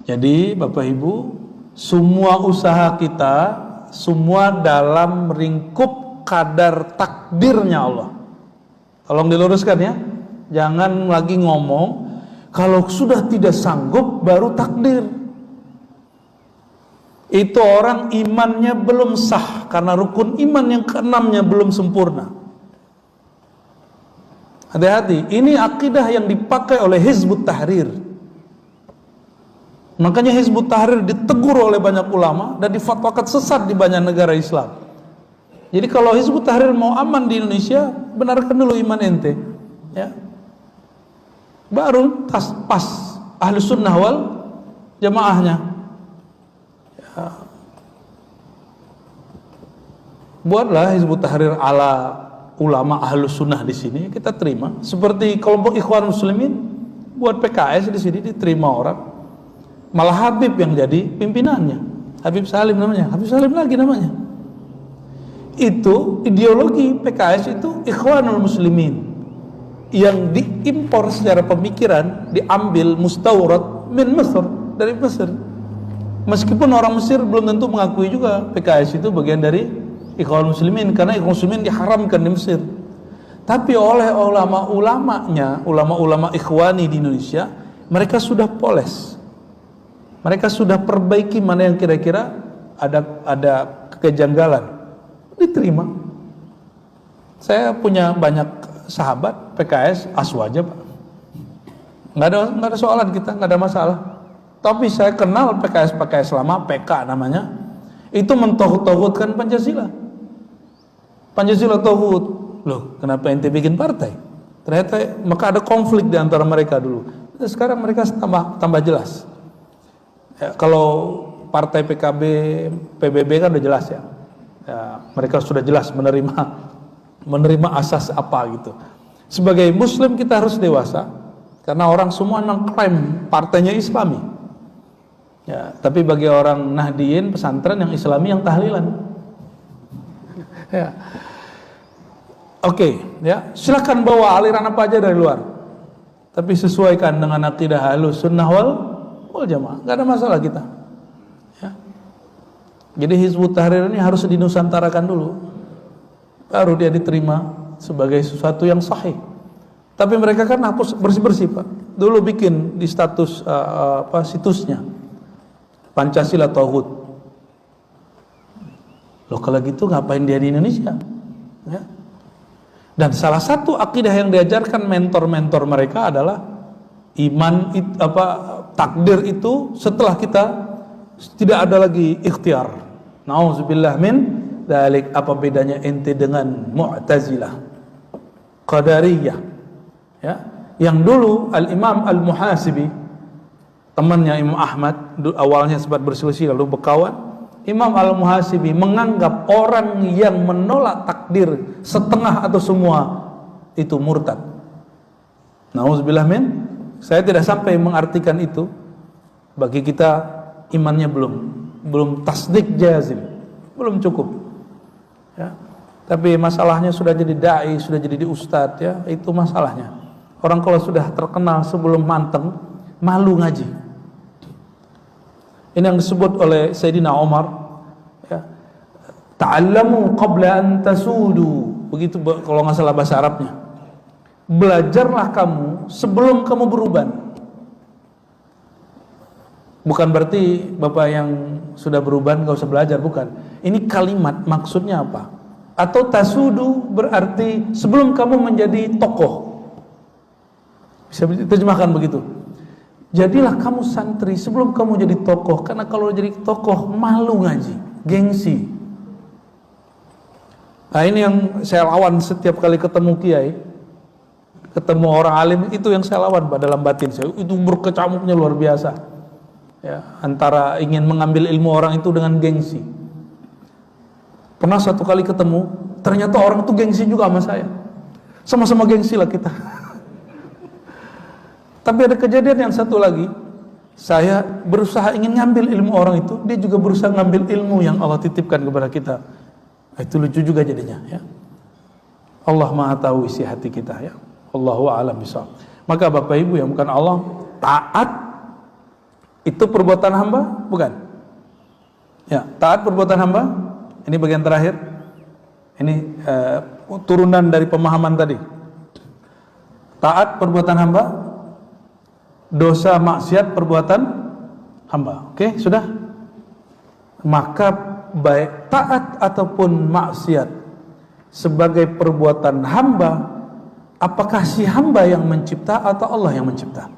Jadi Bapak Ibu, semua usaha kita semua dalam ringkup kadar takdirnya Allah. Tolong diluruskan ya. Jangan lagi ngomong kalau sudah tidak sanggup baru takdir. Itu orang imannya belum sah, karena rukun iman yang keenamnya belum sempurna. Hati-hati, ini akidah yang dipakai oleh Hizbut Tahrir. Makanya Hizbut Tahrir ditegur oleh banyak ulama dan difatwakan sesat di banyak negara Islam. Jadi kalau Hizbut Tahrir mau aman di Indonesia, benarkan dulu iman ente, ya. Baru pas Ahlus Sunnah wal Jamaahnya. Ya. Buatlah Hizbut Tahrir ala ulama Ahlus Sunnah di sini, kita terima. Seperti kelompok Ikhwan Muslimin buat PKS di sini diterima orang. Malah Habib yang jadi pimpinannya. Habib Salim namanya. Habib Salim lagi namanya. Itu ideologi PKS itu Ikhwanul Muslimin yang diimpor secara pemikiran, diambil mustawrad min Mesir, dari Mesir. Meskipun orang Mesir belum tentu mengakui juga PKS itu bagian dari Ikhwanul Muslimin, karena Ikhwanul Muslimin diharamkan di Mesir. Tapi oleh ulama-ulamanya, ulama-ulama Ikhwani di Indonesia, mereka sudah poles. Mereka sudah perbaiki mana yang kira-kira ada kejanggalan, diterima. Saya punya banyak sahabat PKS aswaja, Pak. Nggak ada soalan, kita nggak ada masalah. Tapi saya kenal PKS lama, PK namanya, itu mentauhid-tauhidkan Pancasila. Pancasila tauhid. Loh, kenapa ente bikin partai? Ternyata maka ada konflik di antara mereka dulu. Sekarang mereka tambah jelas. Ya, kalau partai PKB, PBB kan udah jelas ya. Ya, mereka sudah jelas menerima asas apa gitu. Sebagai Muslim kita harus dewasa, karena orang semua mengklaim partainya Islami. Ya, tapi bagi orang Nahdiyin pesantren yang Islami yang tahlilan. Ya. Oke, ya silakan bawa aliran apa aja dari luar, tapi sesuaikan dengan akidah Ahlus Sunnah wal Jamaah, nggak ada masalah kita. Ya. Jadi Hizbut Tahrir ini harus dinusantarakan dulu, baru dia diterima sebagai sesuatu yang sahih. Tapi mereka kan hapus bersih-bersih, Pak. Dulu bikin di status situsnya Pancasila Tauhid. Loh kalau gitu ngapain dia di Indonesia? Ya. Dan salah satu akidah yang diajarkan mentor-mentor mereka adalah takdir itu setelah kita tidak ada lagi ikhtiar. Nauzubillah min dzalik. Apa bedanya ente dengan Mu'tazilah, Qadariyah, ya? Yang dulu Al-Imam Al-Muhasibi, temannya Imam Ahmad, awalnya sempat berselisih lalu berkawan. Imam Al-Muhasibi menganggap orang yang menolak takdir setengah atau semua itu murtad. Nauzubillah min. Saya tidak sampai mengartikan itu. Bagi kita imannya belum tasdik jazim, belum cukup. Ya. Tapi masalahnya sudah jadi dai, sudah jadi ustadz, ya itu masalahnya. Orang kalau sudah terkenal sebelum manteng, malu ngaji. Ini yang disebut oleh Sayyidina Umar, ya. Ta'allamu qabla an tasudu. Begitu kalau nggak salah bahasa Arabnya. Belajarlah kamu sebelum kamu beruban. Bukan berarti Bapak yang sudah beruban gak usah belajar, bukan. Ini kalimat maksudnya apa? Atau tasudu berarti sebelum kamu menjadi tokoh. Bisa diterjemahkan begitu. Jadilah kamu santri sebelum kamu jadi tokoh, karena kalau jadi tokoh malu ngaji, gengsi. Nah ini yang saya lawan setiap kali ketemu kiai, ketemu orang alim, itu yang saya lawan Pak dalam batin saya. Itu berkecamuknya luar biasa. Ya, antara ingin mengambil ilmu orang itu dengan gengsi. Pernah satu kali ketemu, ternyata orang itu gengsi juga sama saya. Sama-sama gengsi lah kita. Tapi ada kejadian yang satu lagi, saya berusaha ingin ngambil ilmu orang itu, dia juga berusaha ngambil ilmu yang Allah titipkan kepada kita. Itu lucu juga jadinya, ya. Allah Maha tahu isi hati kita, ya. Allahu a'lam bishawab. Maka Bapak Ibu yang bukan Allah, taat Itu perbuatan hamba? Bukan. Ya, taat perbuatan hamba. Ini bagian terakhir. Ini turunan dari pemahaman tadi. Taat perbuatan hamba, dosa maksiat perbuatan hamba. Oke, sudah? Maka baik taat ataupun maksiat sebagai perbuatan hamba, apakah si hamba yang mencipta atau Allah yang mencipta?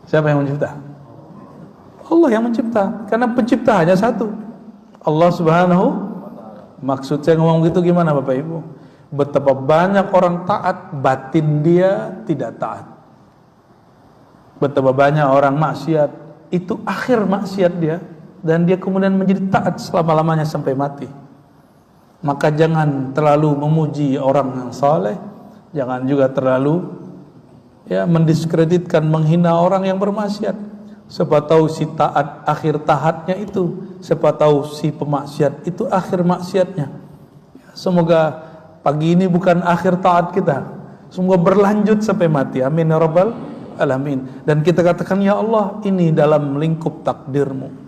Siapa yang mencipta? Allah yang mencipta. Karena pencipta hanya satu, Allah Subhanahu. Maksud saya ngomong gitu gimana Bapak Ibu? Betapa banyak orang taat, batin dia tidak taat. Betapa banyak orang maksiat, itu akhir maksiat dia, dan dia kemudian menjadi taat selama-lamanya sampai mati. Maka jangan terlalu memuji orang yang saleh, jangan juga terlalu mendiskreditkan, menghina orang yang bermaksiat. Siapa tahu si taat akhir taatnya itu, siapa tahu si pemaksiat itu akhir maksiatnya. Semoga pagi ini bukan akhir taat kita, semoga berlanjut sampai mati. Amin ya rabbal alamin. Dan kita katakan, ya Allah, ini dalam lingkup takdirmu.